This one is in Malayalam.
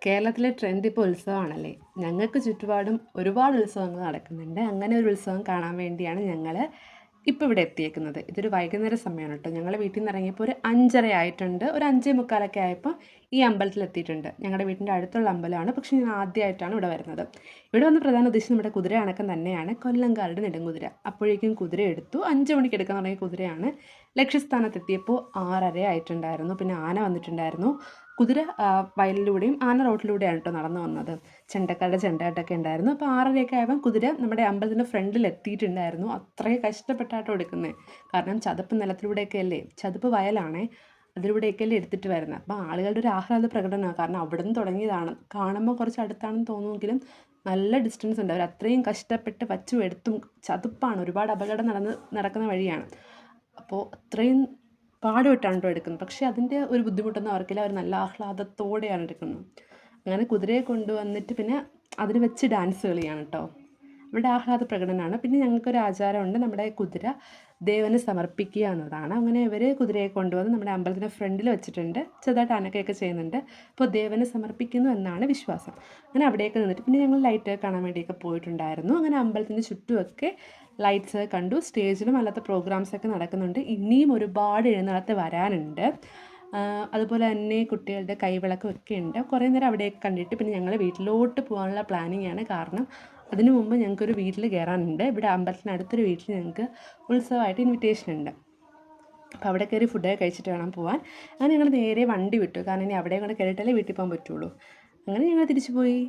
കേരളത്തിലെ ട്രെൻഡ് ഇപ്പോൾ ഉത്സവമാണല്ലേ. ഞങ്ങൾക്ക് ചുറ്റുപാടും ഒരുപാട് ഉത്സവങ്ങൾ നടക്കുന്നുണ്ട്. അങ്ങനെ ഒരു ഉത്സവം കാണാൻ വേണ്ടിയാണ് ഞങ്ങൾ ഇപ്പോൾ ഇവിടെ എത്തിയേക്കുന്നത്. ഇതൊരു വൈകുന്നേര സമയമാണ് കേട്ടോ. ഞങ്ങൾ വീട്ടിൽ നിന്ന് ഇറങ്ങിയപ്പോൾ ഒരു 5:30 ആയിട്ടുണ്ട്. ഒരു 5:45 ആയപ്പോൾ ഈ അമ്പലത്തിൽ എത്തിയിട്ടുണ്ട്. ഞങ്ങളുടെ വീടിൻ്റെ അടുത്തുള്ള അമ്പലമാണ്. പക്ഷേ ഞാൻ ആദ്യമായിട്ടാണ് ഇവിടെ വരുന്നത്. ഇവിടെ വന്ന പ്രധാന ഉദ്ദേശം നമ്മുടെ കുതിര അടക്കം തന്നെയാണ്. കൊല്ലങ്കാരുടെ നെടുംകുതിര. അപ്പോഴേക്കും കുതിര എടുത്തു. 5 മണിക്ക് എടുക്കാൻ തുടങ്ങിയ കുതിരയാണ്. ലക്ഷ്യസ്ഥാനത്തെത്തിയപ്പോൾ 6:30 ആയിട്ടുണ്ടായിരുന്നു. പിന്നെ ആന വന്നിട്ടുണ്ടായിരുന്നു. കുതിര വയലിലൂടെയും ആന റോട്ടിലൂടെയാണ് കേട്ടോ നടന്നു വന്നത്. ചെണ്ടക്കാരുടെ ചെണ്ടയാട്ടമൊക്കെ ഉണ്ടായിരുന്നു. അപ്പോൾ 6:30 ആയപ്പോൾ കുതിര നമ്മുടെ അമ്പലത്തിൻ്റെ ഫ്രണ്ടിൽ എത്തിയിട്ടുണ്ടായിരുന്നു. അത്രയും കഷ്ടപ്പെട്ടാട്ടോ എടുക്കുന്നത്. കാരണം ചതുപ്പ് നിലത്തിലൂടെയൊക്കെ അല്ലേ, ചതുപ്പ് വയലാണേ, അതിലൂടെയൊക്കെയല്ലേ എടുത്തിട്ട് വരുന്നത്. അപ്പോൾ ആളുകളുടെ ഒരു ആഹ്ലാദ പ്രകടനമാണ്. കാരണം അവിടെ നിന്ന് തുടങ്ങിയതാണ്. കാണുമ്പോൾ കുറച്ച് അടുത്താണെന്ന് തോന്നുമെങ്കിലും നല്ല ഡിസ്റ്റൻസ് ഉണ്ട്. അവർ അത്രയും കഷ്ടപ്പെട്ട് വച്ചു എടുത്തും. ചതുപ്പാണ്, ഒരുപാട് അപകടം നടക്കുന്ന വഴിയാണ്. അപ്പോൾ അത്രയും പാടുപെട്ടാണ് കേട്ടോ എടുക്കുന്നത്. പക്ഷേ അതിൻ്റെ ഒരു ബുദ്ധിമുട്ടൊന്നും അവർക്കില്ല. അവർ നല്ല ആഹ്ലാദത്തോടെയാണ് എടുക്കുന്നത്. അങ്ങനെ കുതിരയെ കൊണ്ടുവന്നിട്ട് പിന്നെ അതിന് വെച്ച് ഡാൻസ് കളിയാണ് കേട്ടോ. ഇവിടെ ആഹ്ലാദ പ്രകടനമാണ്. പിന്നെ ഞങ്ങൾക്കൊരു ആചാരമുണ്ട്, നമ്മുടെ കുതിര ദേവന് സമർപ്പിക്കുക എന്നതാണ്. അങ്ങനെ ഇവർ കുതിരയെ കൊണ്ടുവന്ന് നമ്മുടെ അമ്പലത്തിൻ്റെ ഫ്രണ്ടിൽ വെച്ചിട്ടുണ്ട്. ചെറുതായിട്ട് അനക്കയൊക്കെ ചെയ്യുന്നുണ്ട്. അപ്പോൾ ദേവന് സമർപ്പിക്കുന്നു എന്നാണ് വിശ്വാസം. അങ്ങനെ അവിടെയൊക്കെ നിന്നിട്ട് പിന്നെ ഞങ്ങൾ ലൈറ്റ് കാണാൻ വേണ്ടിയൊക്കെ പോയിട്ടുണ്ടായിരുന്നു. അങ്ങനെ അമ്പലത്തിൻ്റെ ചുറ്റുമൊക്കെ ലൈറ്റ്സ് കണ്ടു. സ്റ്റേജിലും അല്ലാത്ത പ്രോഗ്രാംസൊക്കെ നടക്കുന്നുണ്ട്. ഇനിയും ഒരുപാട് എഴുന്നള്ളത്ത് വരാനുണ്ട്. അതുപോലെ തന്നെ കുട്ടികളുടെ കൈവിളക്കൊക്കെ ഉണ്ട്. കുറേ നേരം അവിടെയൊക്കെ കണ്ടിട്ട് പിന്നെ ഞങ്ങൾ വീട്ടിലോട്ട് പോകാനുള്ള പ്ലാനിങ്ങാണ്. കാരണം അതിനു മുമ്പ് ഞങ്ങൾക്കൊരു വീട്ടിൽ കയറാനുണ്ട്. ഇവിടെ അമ്പലത്തിനടുത്തൊരു വീട്ടിൽ ഞങ്ങൾക്ക് ഉത്സവമായിട്ട് ഇൻവിറ്റേഷൻ ഉണ്ട്. അപ്പോൾ അവിടെ കയറി ഫുഡൊക്കെ കഴിച്ചിട്ട് വേണം പോകാൻ. അങ്ങനെ ഞങ്ങൾ നേരെ വണ്ടി വിട്ടു. കാരണം ഇനി അവിടെ കൂടെ കയറിയിട്ടല്ലേ വീട്ടിൽ പോകാൻ പറ്റുള്ളൂ. അങ്ങനെ ഞങ്ങൾ തിരിച്ചു പോയി.